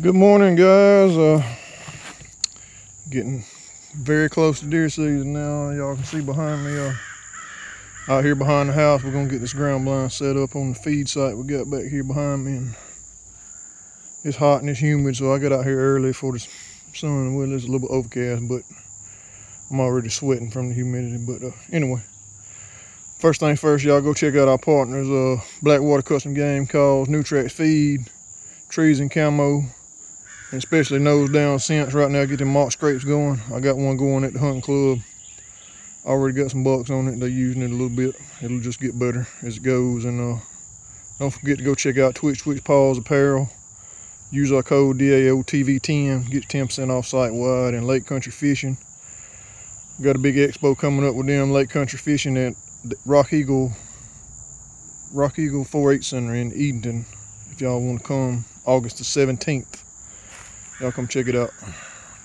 Good morning, guys. Getting very close to deer season now. Y'all can see behind me, out here behind the house, we're gonna get this ground blind set up on the feed site we got back here behind me. And it's hot and it's humid, so I got out here early for the sun. Well, it's a little bit overcast, but I'm already sweating from the humidity. But anyway, first thing first, y'all go check out our partners, Blackwater Custom Game Calls, Nutrax Feed, Trees and Camo, and especially nose down scents right now. Get them mock scrapes going. I got one going at the hunting club. Already got some bucks on it. They're using it a little bit. It'll just get better as it goes. And don't forget to go check out Twitch Paws Apparel. Use our code DAOTV10. Get 10% off site wide and Lake Country Fishing. Got a big expo coming up with them, Lake Country Fishing at Rock Eagle 4-H Center in Edenton. If y'all want to come, August the 17th. Y'all come check it out.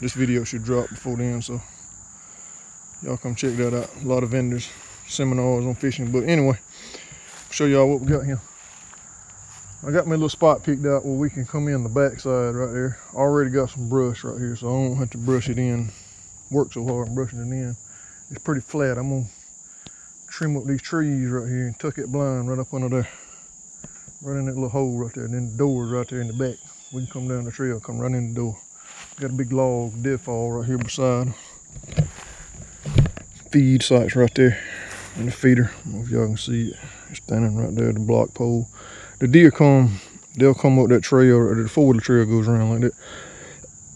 This video should drop before then, so y'all come check that out. A lot of vendors, seminars on fishing. But anyway, show y'all what we got here. I got me a little spot picked out where we can come in the backside right there. Already got some brush right here, so I don't have to brush it in. Work so hard and brushing it in. It's pretty flat. I'm gonna trim up these trees right here and tuck it blind right up under there. Right in that little hole right there. And then the door's right there in the back. We can come down the trail, come right in the door. Got a big log deadfall right here beside. Feed sites right there. And the feeder. I don't know if y'all can see it. It's standing right there, the block pole. The deer they'll come up that trail, or the four-wheeler trail goes around like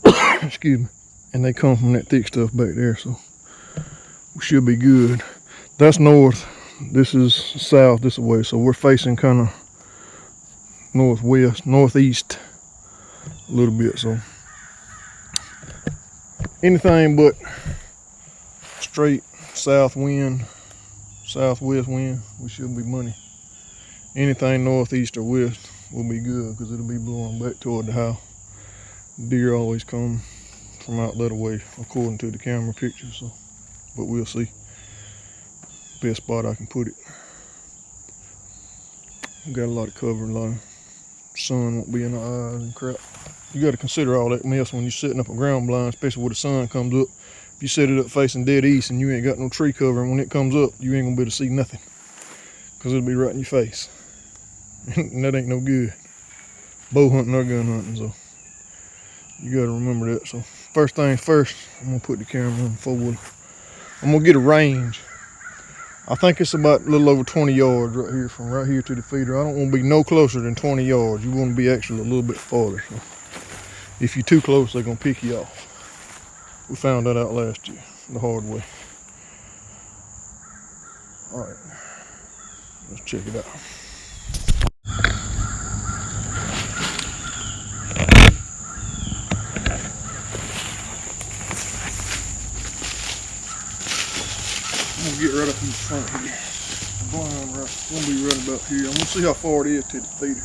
that. Excuse me. And they come from that thick stuff back there, so we should be good. That's north. This is south this way, so we're facing kind of northeast a little bit. So anything but straight southwest wind, we should be money. Anything northeast or west will be good because it'll be blowing back toward the house. Deer always come from out that way according to the camera picture, so but we'll see. Best spot I can put it. We got a lot of cover, a lot of sun won't be in our eyes and crap. You got to consider all that mess when you're setting up a ground blind, especially where the sun comes up. If you set it up facing dead east and you ain't got no tree cover, and when it comes up, you ain't gonna be able to see nothing because it'll be right in your face. And that ain't no good. Bow hunting or gun hunting, so you gotta remember that. So first things first, I'm gonna put the camera on forward. I'm gonna get a range. I think it's about a little over 20 yards right here, from right here to the feeder. I don't want to be no closer than 20 yards. You want to be actually a little bit farther. So if you're too close, they're gonna pick you off. We found that out last year, the hard way. All right, let's check it out. I'm gonna get right up in the front here. The blind gonna be right about here. I'm gonna see how far it is to the feeder.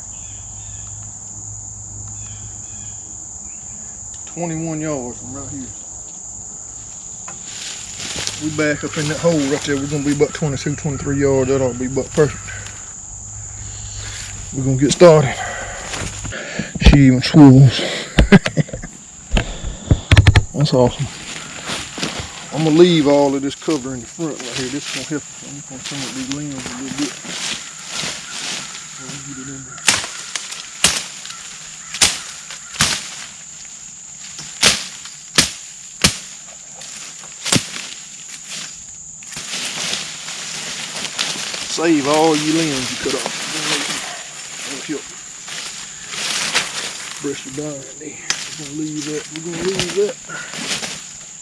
21 yards from right here. We back up in that hole right there. We're gonna be about 22, 23 yards. That ought to be about perfect. We're gonna get started. She even swivels. That's awesome. I'm gonna leave all of this cover in the front right here. This is gonna help. I'm gonna trim up these limbs a little bit. Get it in there. Save all your limbs you cut off. That'll help. Brush the blind there. We're gonna leave that. We're gonna leave that.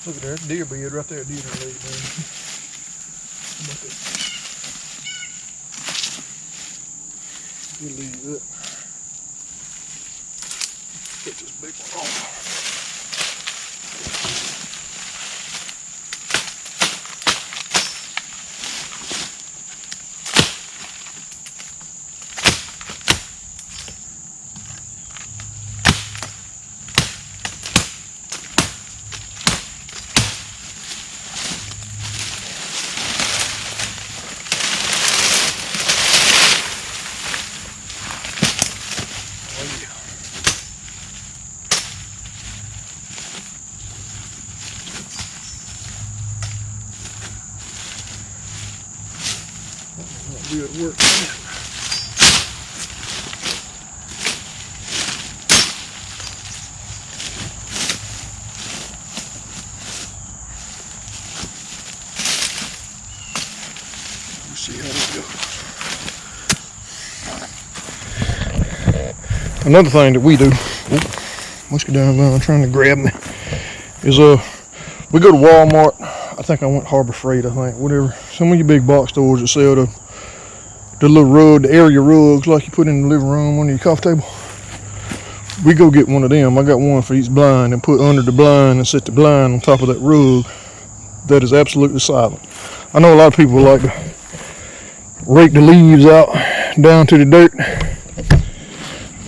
Look at that deer bed right there. Deer done laid down. How about that? We'll leave that. Get this big one off. be able to work. See how this goes. Another thing that we do, let's get down there trying to grab me, is we go to Walmart. I think I went Harbor Freight, I think, whatever. Some of your big box stores that sell the little rug, the area rugs like you put in the living room under your coffee table. We go get one of them. I got one for each blind and put under the blind and set the blind on top of that rug that is absolutely silent. I know a lot of people like to rake the leaves out down to the dirt,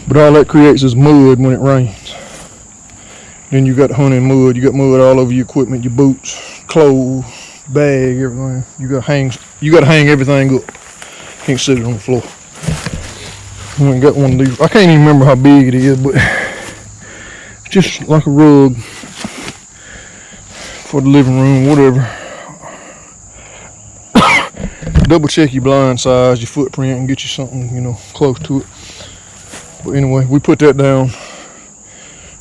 but all that creates is mud when it rains. Then you got honey and mud. You got mud all over your equipment, your boots, clothes, bag, everything. You gotta hang everything up. Can't sit it on the floor. I ain't got one of these. I can't even remember how big it is, but it's just like a rug for the living room, whatever. Double check your blind size, your footprint, and get you something, close to it. But anyway, we put that down.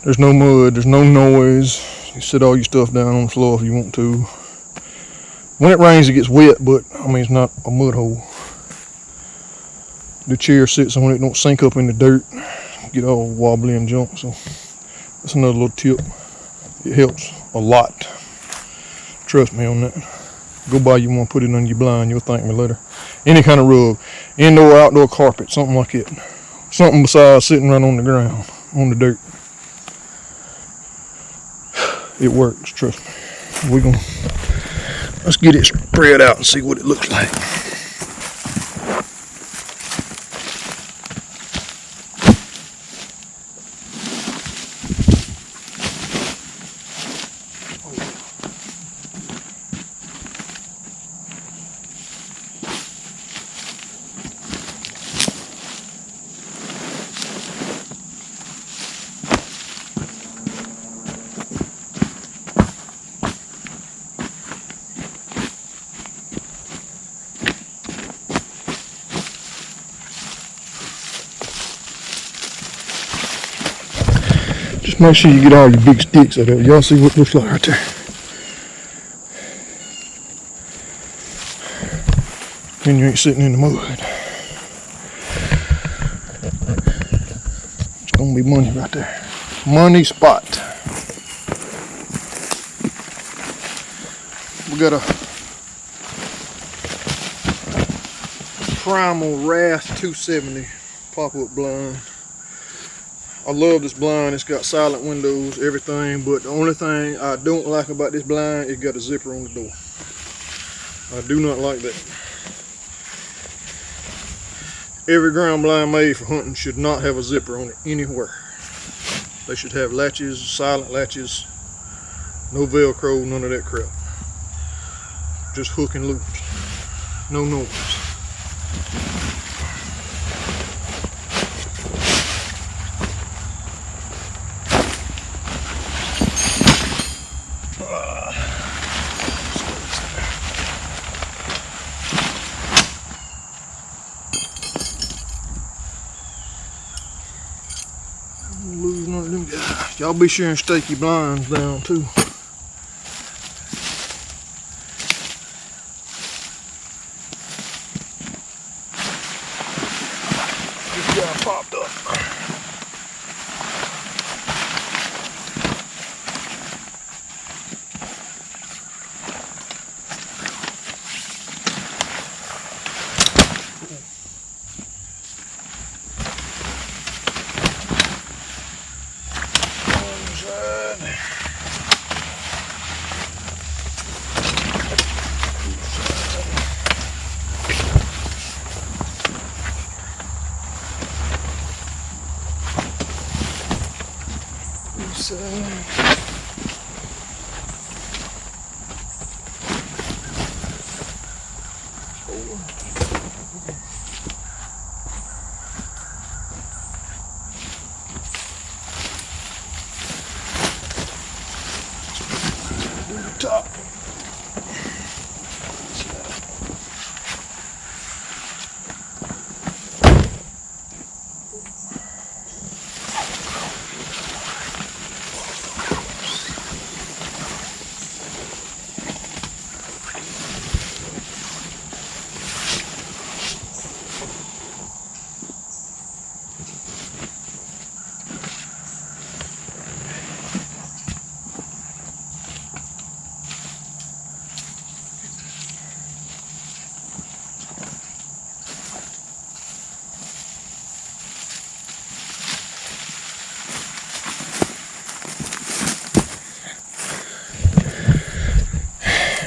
There's no mud, there's no noise. You set all your stuff down on the floor if you want to. When it rains, it gets wet, but it's not a mud hole. The chair sits on it, don't sink up in the dirt, get all wobbly and junk. So that's another little tip. It helps a lot. Trust me on that. Go buy you one, put it on your blind, you'll thank me later. Any kind of rug, indoor, outdoor carpet, something like it. Something besides sitting right on the ground, on the dirt. It works, trust me. Let's get it spread out and see what it looks like. Just make sure you get all your big sticks out of it. Y'all see what it looks like right there. Then you ain't sitting in the mud. It's gonna be money right there. Money spot. We got a Primal RAS 270 pop-up blind. I love this blind. It's got silent windows, everything, but the only thing I don't like about this blind, it got a zipper on the door. I do not like that. Every ground blind made for hunting should not have a zipper on it anywhere. They should have latches, silent latches, no Velcro, none of that crap. Just hook and loop. No noise. Lose none of them guys. Y'all be sure and stake your blinds down too. This guy popped up.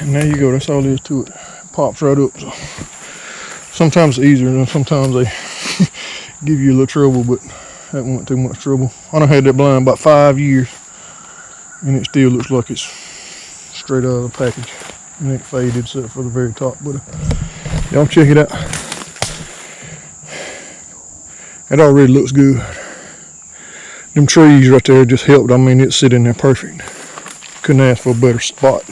And there you go, that's all there is to it. Pops right up. So sometimes it's easier and sometimes they give you a little trouble, but that wasn't too much trouble. I done had that blind about 5 years and it still looks like it's straight out of the package. And it faded except for the very top. But y'all check it out. It already looks good. Them trees right there just helped. I mean, it's sitting there perfect. Couldn't ask for a better spot.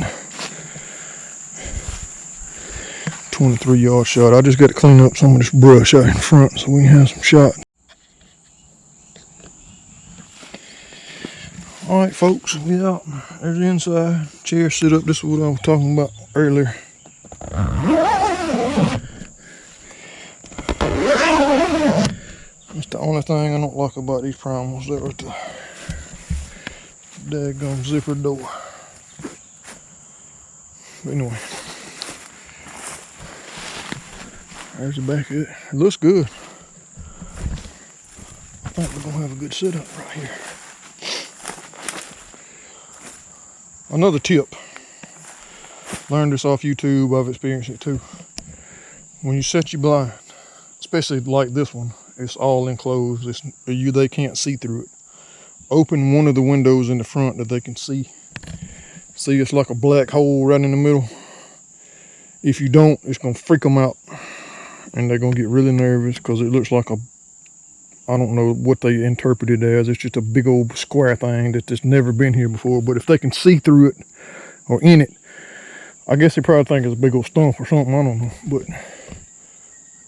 23-yard shot. I just got to clean up some of this brush out in front so we can have some shot. Alright folks, we out. There's the inside. Chair sit up. This is what I was talking about earlier. That's the only thing I don't like about these primals. That was the daggone zipper door. But anyway. There's the back of it. It looks good. I think we're going to have a good setup right here. Another tip. Learned this off YouTube. I've experienced it too. When you set your blind, especially like this one, it's all enclosed. They can't see through it. Open one of the windows in the front that they can see. See, it's like a black hole right in the middle. If you don't, it's going to freak them out. And they're going to get really nervous because it looks like I don't know what they interpret it as. It's just a big old square thing that's just never been here before. But if they can see through it or in it, I guess they probably think it's a big old stump or something. I don't know. But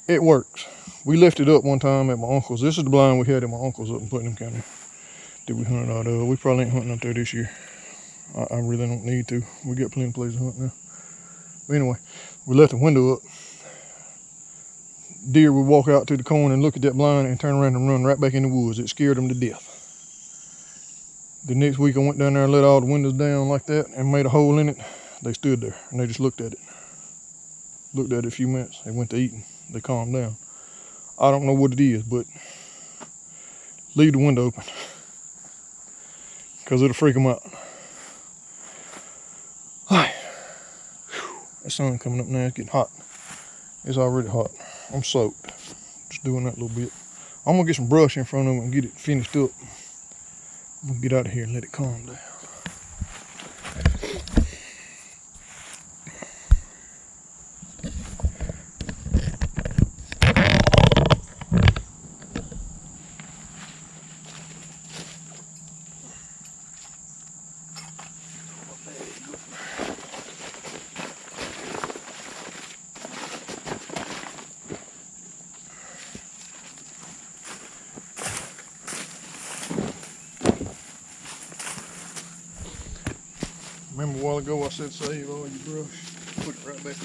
it works. We left it up one time at my uncle's. This is the blind we had at my uncle's up in Putnam County that we hunted out of. We probably ain't hunting up there this year. I really don't need to. We got plenty of places to hunt now. But anyway, we left the window up. Deer would walk out to the corner and look at that blind and turn around and run right back in the woods. It scared them to death. The next week I went down there and let all the windows down like that and made a hole in it. They stood there and they just looked at it. Looked at it a few minutes. They went to eating. They calmed down. I don't know what it is, but leave the window open because it'll freak them out. That sun coming up now. It's getting hot. It's already hot. I'm soaked. Just doing that a little bit. I'm gonna get some brush in front of it and get it finished up. I'm gonna get out of here and let it calm down. Remember a while ago I said save all your brush? Put it right back up.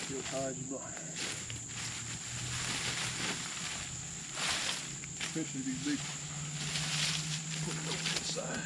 Just hide your blind. Especially these big ones. Put it over to the side.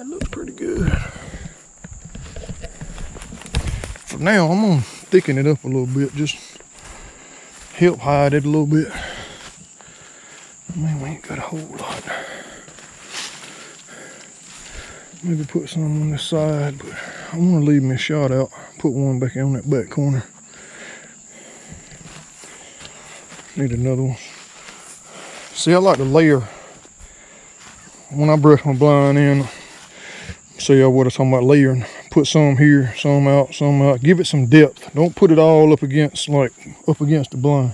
That looks pretty good. For now, I'm gonna thicken it up a little bit, just help hide it a little bit. I mean, we ain't got a whole lot. Maybe put some on this side, but I want to leave me a shot out. Put one back on that back corner. Need another one. See, I like to layer. When I brush my blind in, show y'all what I'm talking about layering. Put some here, some out, some out. Give it some depth. Don't put it all up against the blind.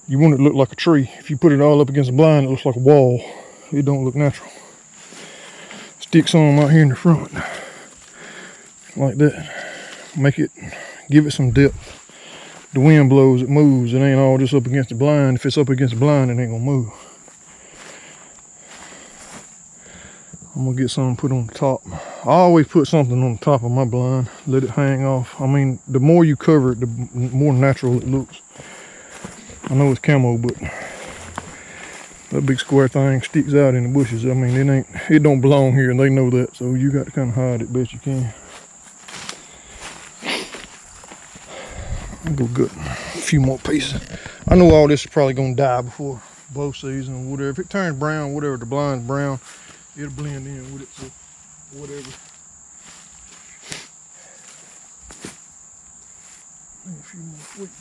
You want it to look like a tree. If you put it all up against the blind, it looks like a wall. It don't look natural. Stick some out here in the front, like that. Give it some depth. The wind blows, it moves. It ain't all just up against the blind. If it's up against the blind, it ain't gonna move. I'm gonna get something put on the top. I always put something on the top of my blind, let it hang off. I mean, the more you cover it, the more natural it looks. I know it's camo, but that big square thing sticks out in the bushes. I mean, it don't belong here, and they know that, so you got to kind of hide it best you can. I'll go get a few more pieces. I know all this is probably gonna die before bow season or whatever. If it turns brown, whatever, the blind's brown, it'll blend in with it, so whatever. A few more twigs.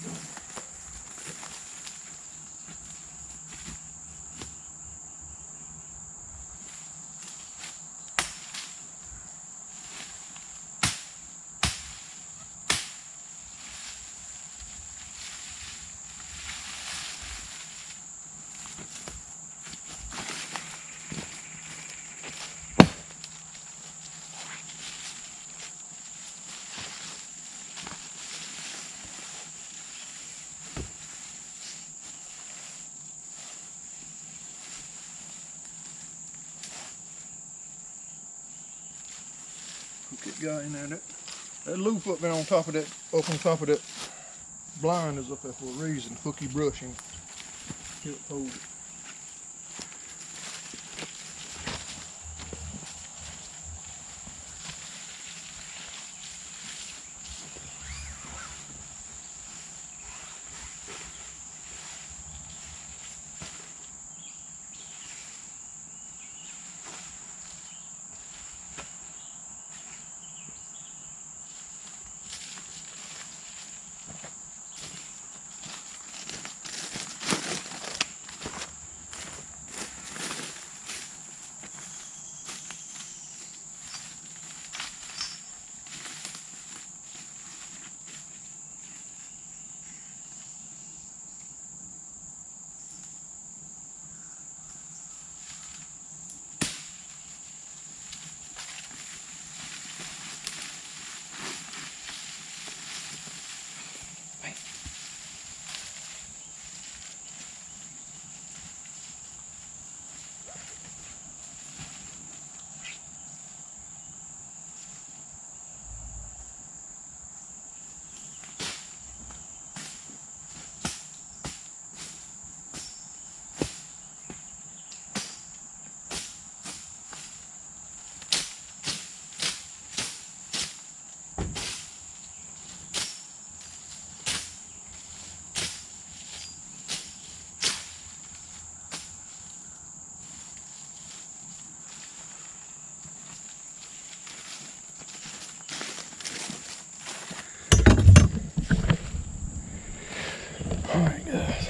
Get guy in there. That loop up there on top of that, blind is up there for a reason. Hooky brushing. Help hold it. Alright guys,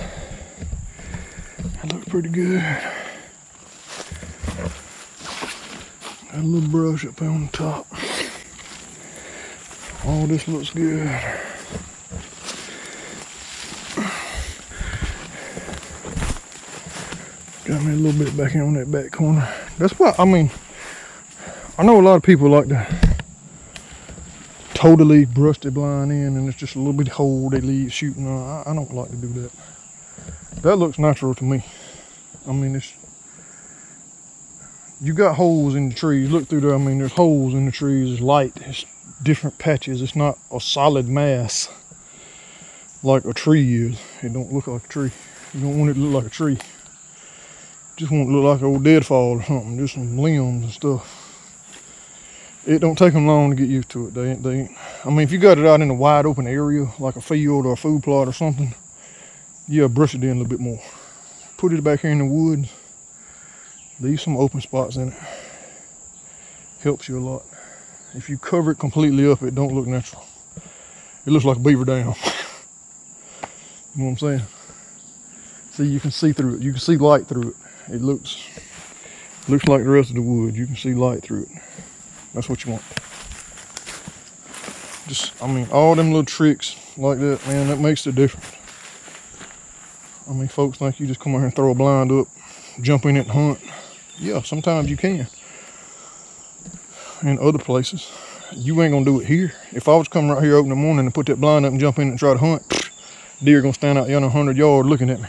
that looks pretty good. Got a little brush up on the top. All this looks good. Got me a little bit back on that back corner. That's why, I mean, I know a lot of people like to totally brush the blind in and it's just a little bit hole they leave shooting on. I don't like to do that. That looks natural to me. I mean, you got holes in the trees. Look through there. I mean, there's holes in the trees. It's light. It's different patches. It's not a solid mass like a tree is. It don't look like a tree. You don't want it to look like a tree. Just want it to look like an old deadfall or something. Just some limbs and stuff. It don't take them long to get used to it. I mean, if you got it out in a wide open area, like a field or a food plot or something, yeah, brush it in a little bit more. Put it back here in the woods. Leave some open spots in it. Helps you a lot. If you cover it completely up, it don't look natural. It looks like a beaver dam. You know what I'm saying? See, you can see through it. You can see light through it. It looks like the rest of the wood. You can see light through it. That's what you want. Just, I mean, all them little tricks like that, man, that makes the difference. I mean, folks think you just come out here and throw a blind up, jump in it and hunt. Yeah, sometimes you can. In other places, you ain't gonna do it here. If I was coming right here open in the morning and put that blind up and jump in and try to hunt, deer gonna stand out yonder 100 yards looking at me.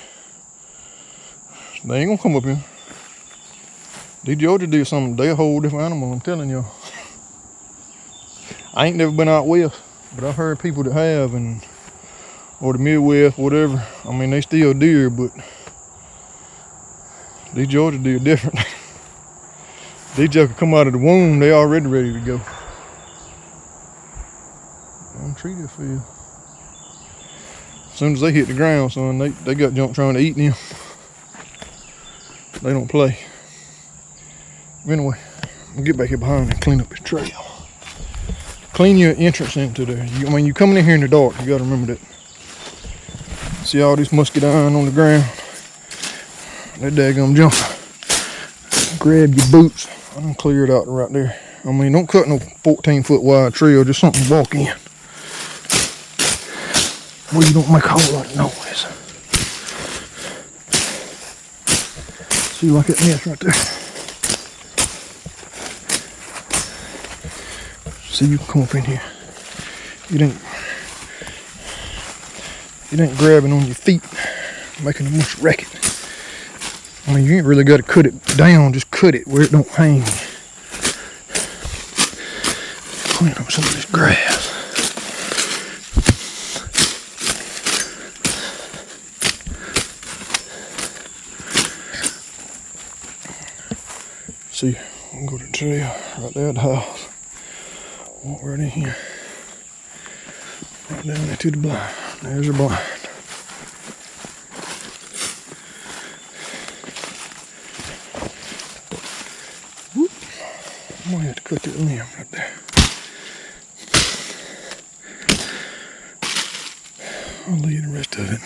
They ain't gonna come up here. These Georgia deer something, they a whole different animal, I'm telling y'all. I ain't never been out west, but I've heard people that have, or the Midwest, whatever. I mean, they still deer, but these Georgia deer different. These just come out of the womb, they already ready to go. Damn tree they feel. As soon as they hit the ground, son, they got junk trying to eat them. They don't play. Anyway, I'll get back here behind and clean up this trail. Clean your entrance into there. I mean, you coming in here in the dark, you gotta remember that. See all this muscadine on the ground? That daggum jumper. Grab your boots. I done clear it out right there. I mean, don't cut no 14-foot wide trail, just something to walk in. Where you don't make a whole lot of noise. See, like that nest right there. See, you can come up in here. It ain't grabbing on your feet, making a much racket. I mean, you ain't really got to cut it down, just cut it where it don't hang. Clean up some of this grass. See, I'm going to go to the trail right there at the house. Walk right in here. Right down there to the blind. There's your blind. Whoop. I'm gonna have to cut that limb right there. I'll leave the rest of it.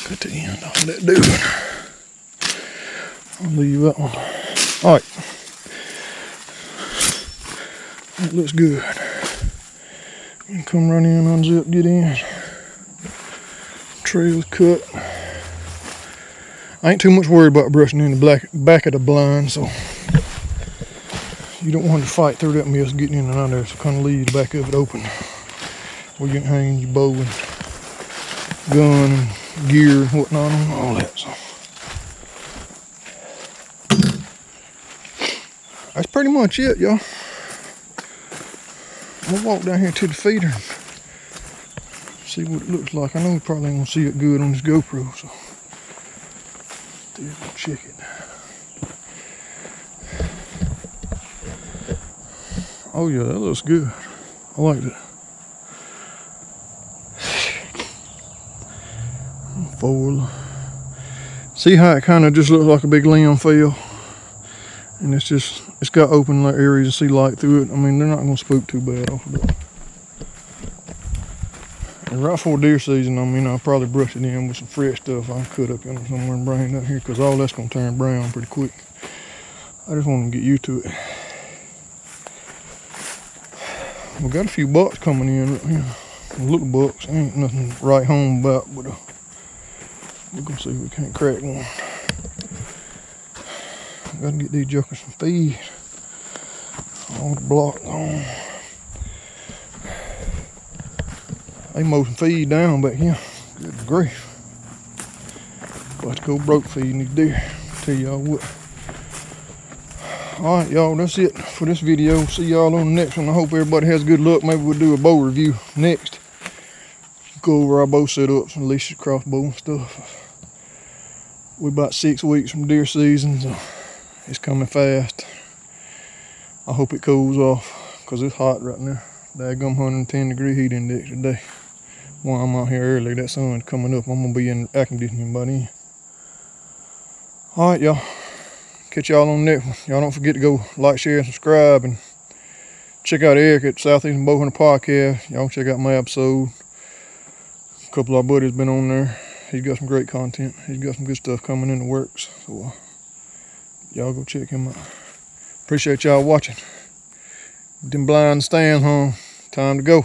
Cut the end off of that dude. I'll leave that one. Alright. That looks good. You can come right in, unzip, get in. Trail's cut. I ain't too much worried about brushing in the back of the blind, so you don't want to fight through that mess getting in and out there, so kind of leave the back of it open where you can hang your bow and gun and gear and whatnot and all that. So that's pretty much it, y'all. I'm gonna walk down here to the feeder and see what it looks like. I know we probably ain't gonna see it good on this GoPro, so we'll check it. Oh yeah, that looks good. I like that. Four. See how it kind of just looks like a big limb fell? And it's got open like areas to see light through it. I mean, they're not gonna spook too bad off of it. And right before deer season, I mean, I'll probably brush it in with some fresh stuff I can cut up in somewhere and bring it up here, because all that's gonna turn brown pretty quick. I just want to get used to it. We got a few bucks coming in right here. Little bucks, ain't nothing to write home about, but we're gonna see if we can't crack one. Gotta get these jokers some feed. All the blocks on. They mow some feed down back here. Good grief. About to go broke feeding these deer. Tell y'all what. Alright, y'all, that's it for this video. See y'all on the next one. I hope everybody has good luck. Maybe we'll do a bow review next. Go over our bow setups and Alicia's crossbow and stuff. We're about 6 weeks from deer season, so it's coming fast. I hope it cools off, because it's hot right now. Daggum 110 degree heat index today. While I'm out here early, that sun's coming up. I'm gonna be in air conditioning by then. Alright, y'all. Catch y'all on the next one. Y'all don't forget to go like, share, and subscribe, and check out Eric at Southeastern Bowhunter Podcast. Y'all check out my episode. A couple of our buddies been on there. He's got some great content. He's got some good stuff coming in the works. So y'all go check him out. Appreciate y'all watching. Them blind stands home. Time to go.